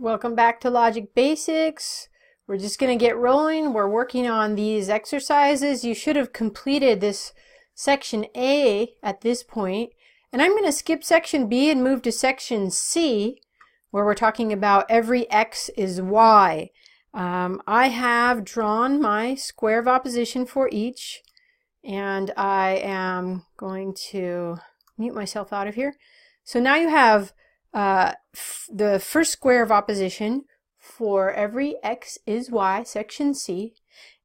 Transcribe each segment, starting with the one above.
Welcome back to Logic Basics. We're just going to get rolling. We're working on these exercises. You should have completed this section A at this point. And I'm going to skip section B and move to section C, where we're talking about every x is y. I have drawn my square of opposition for each, and I am going to mute myself out of here. So now you have the first square of opposition for every x is y, section C,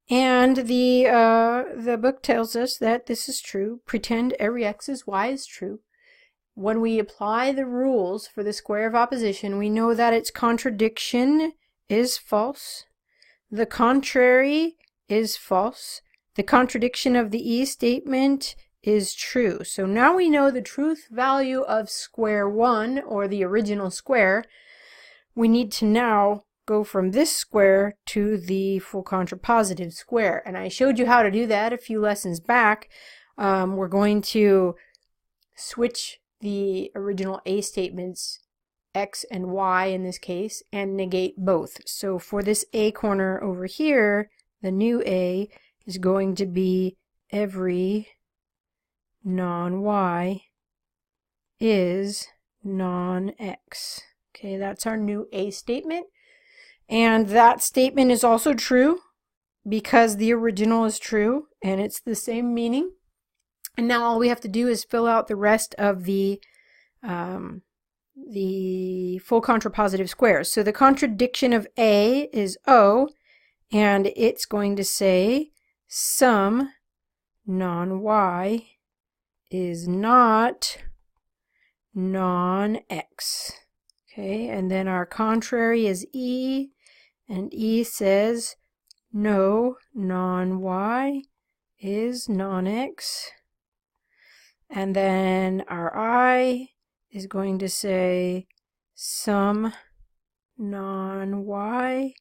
and the book tells us that this is true. Pretend every x is y is true. When we apply the rules for the square of opposition, we know that its contradiction is false. The contrary is false. The contradiction of the E statement is true. So now we know the truth value of square 1, or the original square. We need to now go from this square to the full contrapositive square. And I showed you how to do that a few lessons back. We're going to switch the original A statements, x and y in this case, and negate both. So for this A corner over here, the new A is going to be every non-y is non-x. Okay, that's our new A statement. And that statement is also true because the original is true and it's the same meaning. And now all we have to do is fill out the rest of the full contrapositive squares. So the contradiction of A is O, and it's going to say some non-y is not non-x. Okay, and then our contrary is E, and E says no non-y is non-x. And then our I is going to say some non-y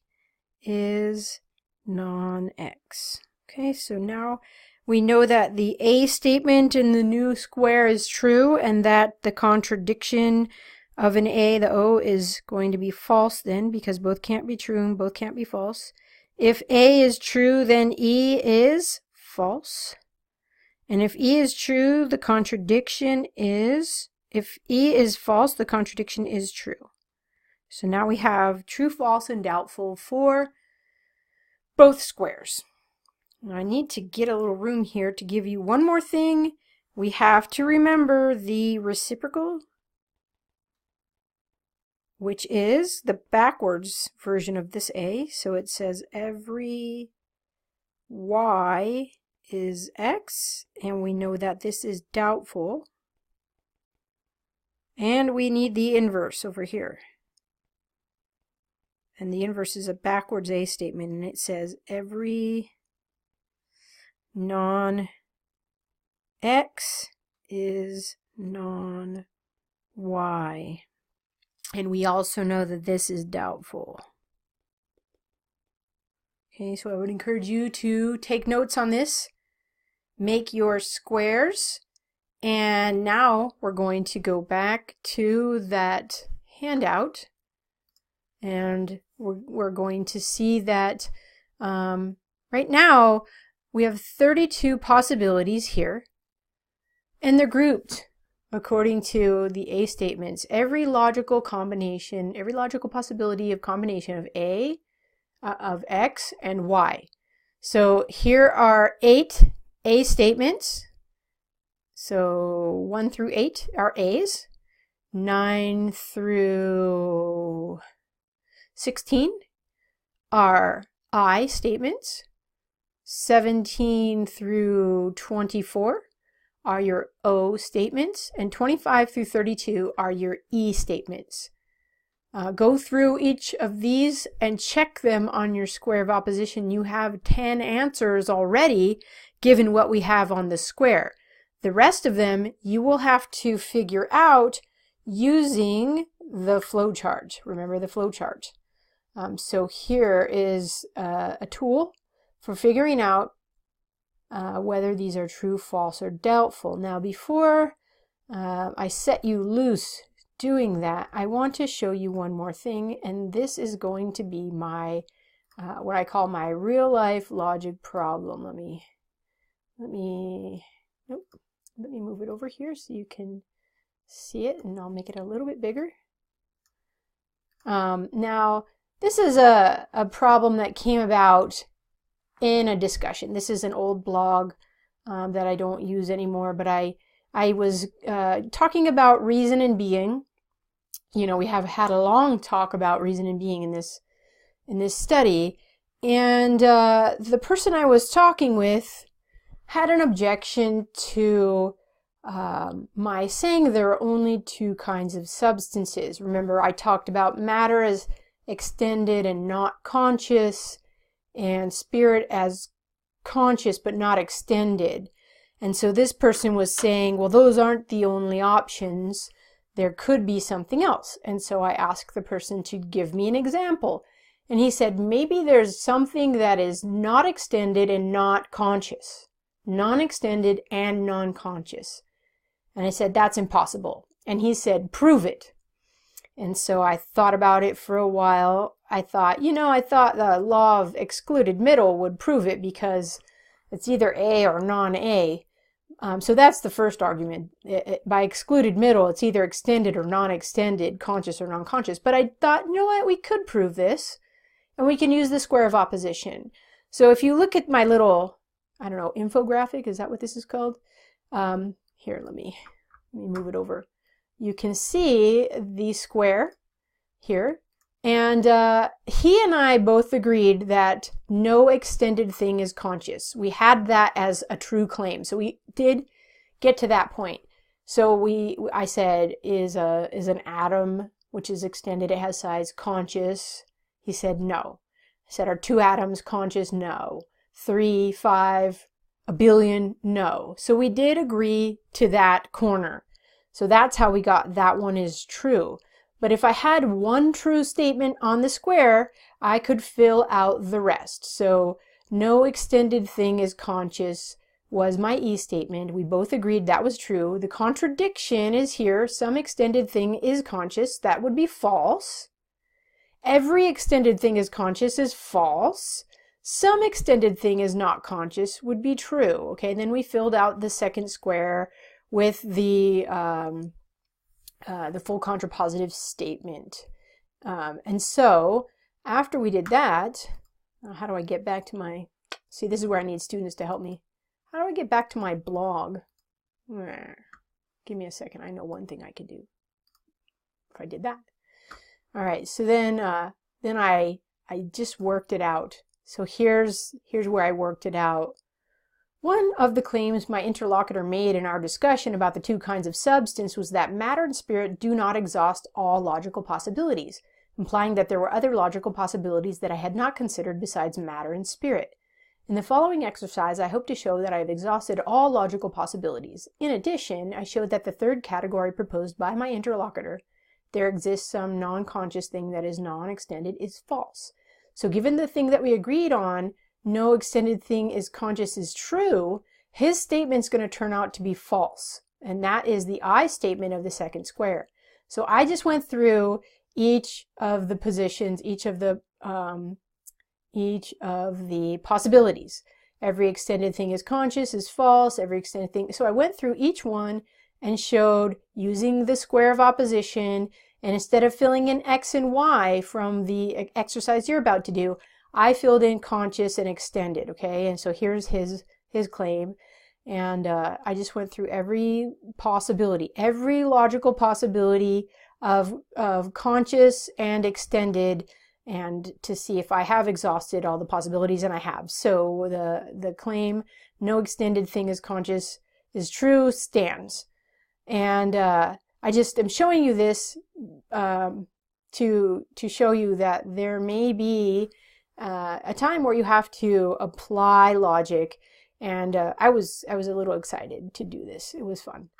is non-x. Okay, so now we know that the A statement in the new square is true, and that the contradiction of an A, the O, is going to be false then, because both can't be true and both can't be false. If A is true, then E is false. And if E is true, the contradiction is, if E is false, the contradiction is true. So now we have true, false, and doubtful for both squares. Now I need to get a little room here to give you one more thing. We have to remember the reciprocal, which is the backwards version of this A. So it says every y is x, and we know that this is doubtful. And we need the inverse over here. And the inverse is a backwards A statement, and it says every non-x is non-y. And we also know that this is doubtful. Okay, so I would encourage you to take notes on this, make your squares, and now we're going to go back to that handout, and we're going to see that right now we have 32 possibilities here, and they're grouped according to the A statements. Every logical combination, every logical possibility of combination of A, of x and y. So here are 8 A statements. So 1 through 8 are A's. 9 through 16 are I statements. 17 through 24 are your O statements, and 25 through 32 are your E statements. Go through each of these and check them on your square of opposition. You have 10 answers already given what we have on the square. The rest of them you will have to figure out using the flowchart. Remember the flowchart. So here is a tool for figuring out whether these are true, false, or doubtful. Now before I set you loose doing that, I want to show you one more thing, and this is going to be my what I call my real life logic problem. Let me move it over here so you can see it, and I'll make it a little bit bigger. Now, this is a problem that came about in a discussion. This is an old blog that I don't use anymore, but I was talking about reason and being. You know, we have had a long talk about reason and being in this study, and the person I was talking with had an objection to my saying there are only two kinds of substances. Remember, I talked about matter as extended and not conscious, and spirit as conscious but not extended. And so this person was saying, well, those aren't the only options. There could be something else. And so I asked the person to give me an example. And he said, maybe there's something that is not extended and not conscious. Non-extended and non-conscious. And I said, that's impossible. And he said, prove it. And so I thought about it for a while. I thought the law of excluded middle would prove it because it's either A or non-A. So that's the first argument. By excluded middle, it's either extended or non-extended, conscious or non-conscious. But I thought, you know what, we could prove this, and we can use the square of opposition. So if you look at my little, I don't know, infographic, is that what this is called? Here, let me move it over. You can see the square here. And he and I both agreed that no extended thing is conscious. We had that as a true claim. So we did get to that point. So I said, is an atom, which is extended, it has size, conscious? He said no. I said, are two atoms conscious? No. 3, 5, a billion? No. So we did agree to that corner. So that's how we got that one is true. But if I had one true statement on the square, I could fill out the rest. So no extended thing is conscious was my E statement. We both agreed that was true. The contradiction is here. Some extended thing is conscious. That would be false. Every extended thing is conscious is false. Some extended thing is not conscious would be true. Okay, then we filled out the second square with the full contrapositive statement. And so after we did that, how do I get back to my, see, this is where I need students to help me. How do I get back to my blog? Give me a second. I know one thing I could do if I did that. All right, so then I just worked it out. So here's where I worked it out. One of the claims my interlocutor made in our discussion about the two kinds of substance was that matter and spirit do not exhaust all logical possibilities, implying that there were other logical possibilities that I had not considered besides matter and spirit. In the following exercise, I hope to show that I have exhausted all logical possibilities. In addition, I showed that the third category proposed by my interlocutor, there exists some non-conscious thing that is non-extended, is false. So given the thing that we agreed on, no extended thing is conscious is true, his statement's going to turn out to be false. And that is the I statement of the second square. So I just went through each of the positions, each of the possibilities. Every extended thing is conscious is false, every extended thing. So I went through each one and showed using the square of opposition, and instead of filling in X and Y from the exercise you're about to do, I filled in conscious and extended, okay? And so here's his claim. And I just went through every possibility, every logical possibility of conscious and extended, and to see if I have exhausted all the possibilities, and I have. So the claim, no extended thing is conscious, is true, stands. And I just am showing you this to show you that there may be a time where you have to apply logic, and I was a little excited to do this. It was fun.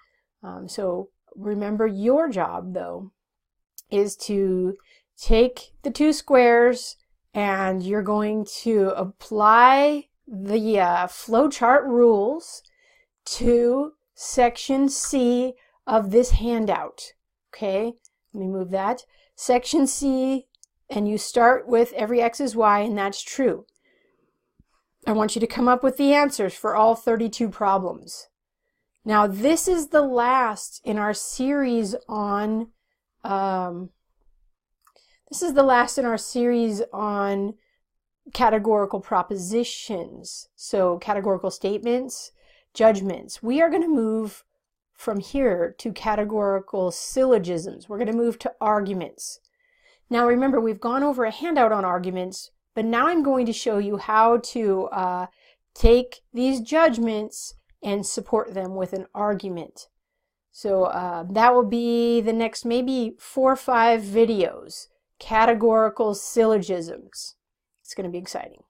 So remember, your job though is to take the two squares and you're going to apply the flowchart rules to section C of this handout. Okay, Let me move that. Section C, and you start with every x is y, and that's true. I want you to come up with the answers for all 32 problems. Now, this is the last in our series on categorical propositions. So categorical statements, judgments. We are going to move from here to categorical syllogisms. We're going to move to arguments. Now remember, we've gone over a handout on arguments, but now I'm going to show you how to take these judgments and support them with an argument. So that will be the next maybe 4 or 5 videos, categorical syllogisms. It's going to be exciting.